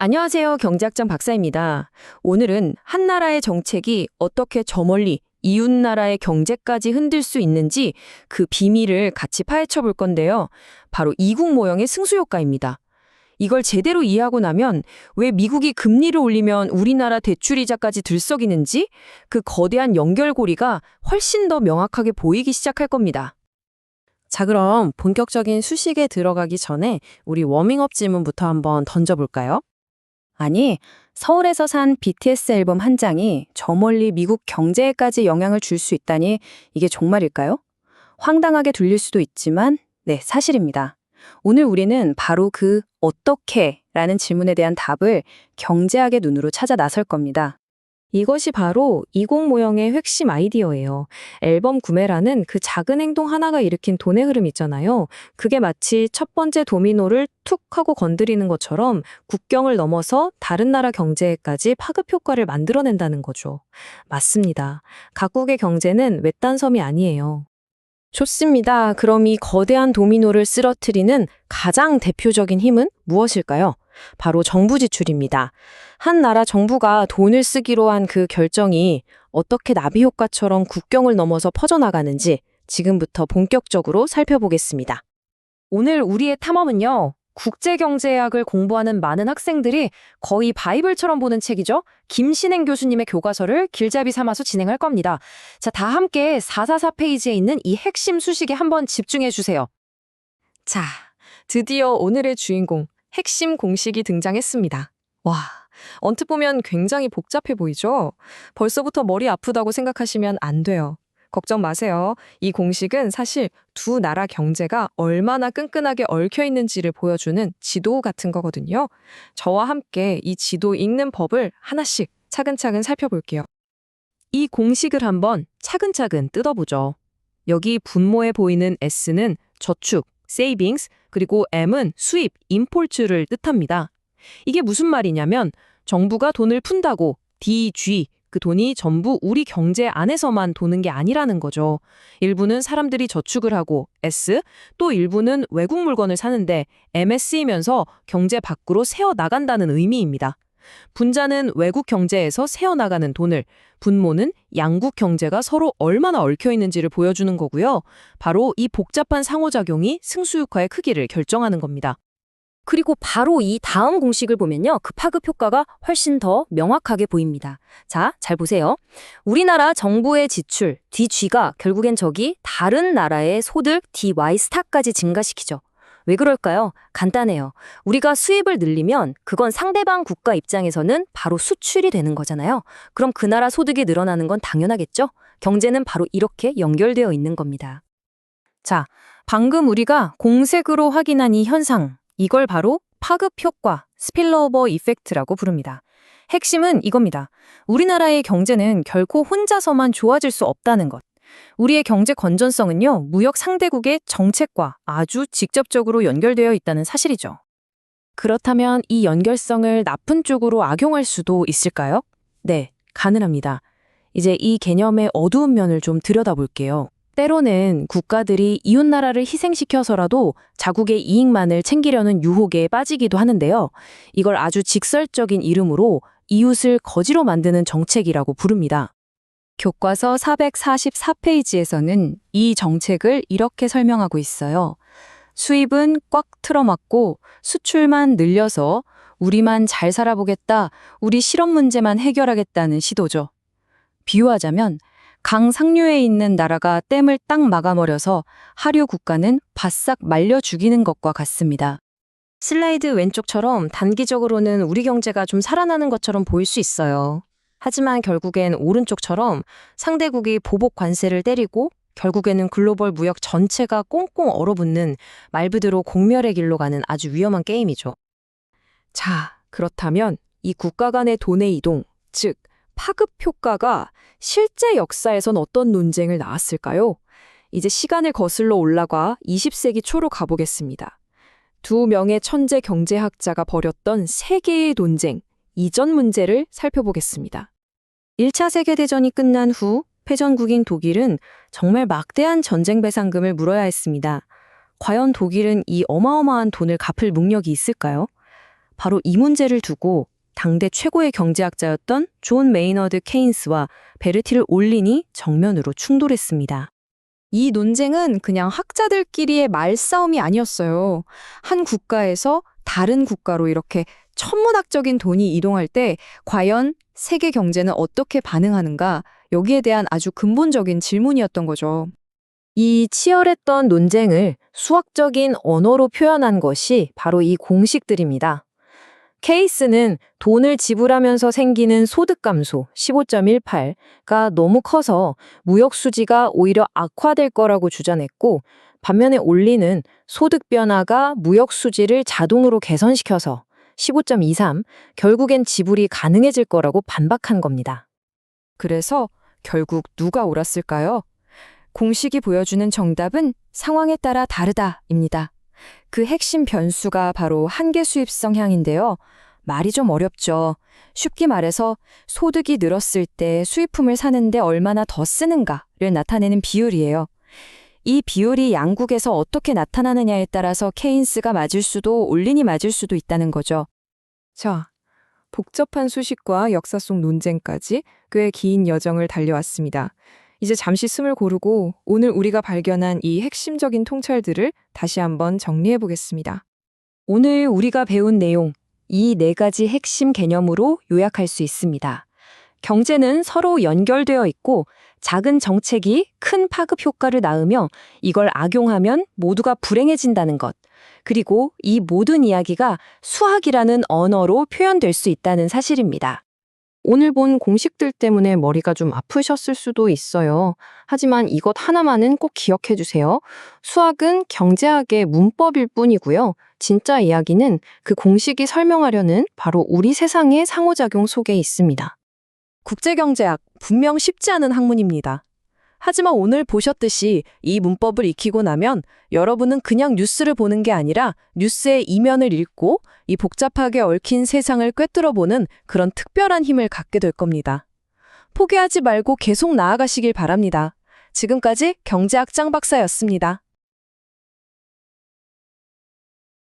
안녕하세요. 경제학장 박사입니다. 오늘은 한 나라의 정책이 어떻게 저 멀리 이웃 나라의 경제까지 흔들 수 있는지 그 비밀을 같이 파헤쳐 볼 건데요. 바로 이국 모형의 승수효과입니다. 이걸 제대로 이해하고 나면 왜 미국이 금리를 올리면 우리나라 대출이자까지 들썩이는지 그 거대한 연결고리가 훨씬 더 명확하게 보이기 시작할 겁니다. 자, 그럼 본격적인 수식에 들어가기 전에 우리 워밍업 질문부터 한번 던져볼까요? 아니, 서울에서 산 BTS 앨범 한 장이 저 멀리 미국 경제에까지 영향을 줄 수 있다니 이게 정말일까요? 황당하게 들릴 수도 있지만 네, 사실입니다. 오늘 우리는 바로 그 어떻게 라는 질문에 대한 답을 경제학의 눈으로 찾아 나설 겁니다. 이것이 바로 이국 모형의 핵심 아이디어예요. 앨범 구매라는 그 작은 행동 하나가 일으킨 돈의 흐름 있잖아요. 그게 마치 첫 번째 도미노를 툭 하고 건드리는 것처럼 국경을 넘어서 다른 나라 경제에까지 파급 효과를 만들어낸다는 거죠. 맞습니다. 각국의 경제는 외딴 섬이 아니에요. 좋습니다. 그럼 이 거대한 도미노를 쓰러뜨리는 가장 대표적인 힘은 무엇일까요? 바로 정부 지출입니다. 한 나라 정부가 돈을 쓰기로 한 그 결정이 어떻게 나비 효과처럼 국경을 넘어서 퍼져나가는지 지금부터 본격적으로 살펴보겠습니다. 오늘 우리의 탐험은요, 국제경제학을 공부하는 많은 학생들이 거의 바이블처럼 보는 책이죠. 김신행 교수님의 교과서를 길잡이 삼아서 진행할 겁니다. 자, 다 함께 444페이지에 있는 이 핵심 수식에 한번 집중해 주세요. 자, 드디어 오늘의 주인공, 핵심 공식이 등장했습니다. 와, 언뜻 보면 굉장히 복잡해 보이죠? 벌써부터 머리 아프다고 생각하시면 안 돼요. 걱정 마세요. 이 공식은 사실 두 나라 경제가 얼마나 끈끈하게 얽혀 있는지를 보여주는 지도 같은 거거든요. 저와 함께 이 지도 읽는 법을 하나씩 차근차근 살펴볼게요. 이 공식을 한번 차근차근 뜯어보죠. 여기 분모에 보이는 S는 저축, savings, 그리고 M은 수입, import를 뜻합니다. 이게 무슨 말이냐면 정부가 돈을 푼다고 DG, 그 돈이 전부 우리 경제 안에서만 도는 게 아니라는 거죠. 일부는 사람들이 저축을 하고 S, 또 일부는 외국 물건을 사는데 M에 쓰이면서 경제 밖으로 새어나간다는 의미입니다. 분자는 외국 경제에서 새어나가는 돈을, 분모는 양국 경제가 서로 얼마나 얽혀 있는지를 보여주는 거고요. 바로 이 복잡한 상호작용이 승수효과의 크기를 결정하는 겁니다. 그리고 바로 이 다음 공식을 보면요, 그 파급 효과가 훨씬 더 명확하게 보입니다. 자, 잘 보세요. 우리나라 정부의 지출, DG가 결국엔 저기 다른 나라의 소득, DY 스탁까지 증가시키죠. 왜 그럴까요? 간단해요. 우리가 수입을 늘리면 그건 상대방 국가 입장에서는 바로 수출이 되는 거잖아요. 그럼 그 나라 소득이 늘어나는 건 당연하겠죠? 경제는 바로 이렇게 연결되어 있는 겁니다. 자, 방금 우리가 공색으로 확인한 이 현상, 이걸 바로 파급 효과, 스필러오버 이펙트라고 부릅니다. 핵심은 이겁니다. 우리나라의 경제는 결코 혼자서만 좋아질 수 없다는 것. 우리의 경제 건전성은요, 무역 상대국의 정책과 아주 직접적으로 연결되어 있다는 사실이죠. 그렇다면 이 연결성을 나쁜 쪽으로 악용할 수도 있을까요? 네, 가능합니다. 이제 이 개념의 어두운 면을 좀 들여다볼게요. 때로는 국가들이 이웃나라를 희생시켜서라도 자국의 이익만을 챙기려는 유혹에 빠지기도 하는데요. 이걸 아주 직설적인 이름으로 이웃을 거지로 만드는 정책이라고 부릅니다. 교과서 444페이지에서는 이 정책을 이렇게 설명하고 있어요. 수입은 꽉 틀어막고 수출만 늘려서 우리만 잘 살아보겠다, 우리 실업 문제만 해결하겠다는 시도죠. 비유하자면 강 상류에 있는 나라가 댐을 딱 막아버려서 하류 국가는 바싹 말려 죽이는 것과 같습니다. 슬라이드 왼쪽처럼 단기적으로는 우리 경제가 좀 살아나는 것처럼 보일 수 있어요. 하지만 결국엔 오른쪽처럼 상대국이 보복 관세를 때리고 결국에는 글로벌 무역 전체가 꽁꽁 얼어붙는 말 그대로 공멸의 길로 가는 아주 위험한 게임이죠. 자, 그렇다면 이 국가 간의 돈의 이동, 즉 파급 효과가 실제 역사에선 어떤 논쟁을 낳았을까요? 이제 시간을 거슬러 올라가 20세기 초로 가보겠습니다. 두 명의 천재 경제학자가 벌였던 세계의 논쟁, 이전 문제를 살펴보겠습니다. 1차 세계대전이 끝난 후 패전국인 독일은 정말 막대한 전쟁 배상금을 물어야 했습니다. 과연 독일은 이 어마어마한 돈을 갚을 능력이 있을까요? 바로 이 문제를 두고 당대 최고의 경제학자였던 존 메이너드 케인스와 베르틸 올린이 정면으로 충돌했습니다. 이 논쟁은 그냥 학자들끼리의 말싸움이 아니었어요. 한 국가에서 다른 국가로 이렇게 천문학적인 돈이 이동할 때 과연 세계 경제는 어떻게 반응하는가? 여기에 대한 아주 근본적인 질문이었던 거죠. 이 치열했던 논쟁을 수학적인 언어로 표현한 것이 바로 이 공식들입니다. 케이스는 돈을 지불하면서 생기는 소득 감소 15.18가 너무 커서 무역 수지가 오히려 악화될 거라고 주장했고, 반면에 올리는 소득 변화가 무역 수지를 자동으로 개선시켜서 15.23, 결국엔 지불이 가능해질 거라고 반박한 겁니다. 그래서 결국 누가 옳았을까요? 공식이 보여주는 정답은 상황에 따라 다르다입니다. 그 핵심 변수가 바로 한계 수입성향인데요. 말이 좀 어렵죠. 쉽게 말해서 소득이 늘었을 때 수입품을 사는데 얼마나 더 쓰는가를 나타내는 비율이에요. 이 비율이 양국에서 어떻게 나타나느냐에 따라서 케인스가 맞을 수도 올린이 맞을 수도 있다는 거죠. 자, 복잡한 수식과 역사 속 논쟁까지 꽤 긴 여정을 달려왔습니다. 이제 잠시 숨을 고르고 오늘 우리가 발견한 이 핵심적인 통찰들을 다시 한번 정리해 보겠습니다. 오늘 우리가 배운 내용, 이 네 가지 핵심 개념으로 요약할 수 있습니다. 경제는 서로 연결되어 있고 작은 정책이 큰 파급 효과를 낳으며 이걸 악용하면 모두가 불행해진다는 것. 그리고 이 모든 이야기가 수학이라는 언어로 표현될 수 있다는 사실입니다. 오늘 본 공식들 때문에 머리가 좀 아프셨을 수도 있어요. 하지만 이것 하나만은 꼭 기억해 주세요. 수학은 경제학의 문법일 뿐이고요. 진짜 이야기는 그 공식이 설명하려는 바로 우리 세상의 상호작용 속에 있습니다. 국제경제학, 분명 쉽지 않은 학문입니다. 하지만 오늘 보셨듯이 이 문법을 익히고 나면 여러분은 그냥 뉴스를 보는 게 아니라 뉴스의 이면을 읽고 이 복잡하게 얽힌 세상을 꿰뚫어보는 그런 특별한 힘을 갖게 될 겁니다. 포기하지 말고 계속 나아가시길 바랍니다. 지금까지 경제학 짱 박사였습니다.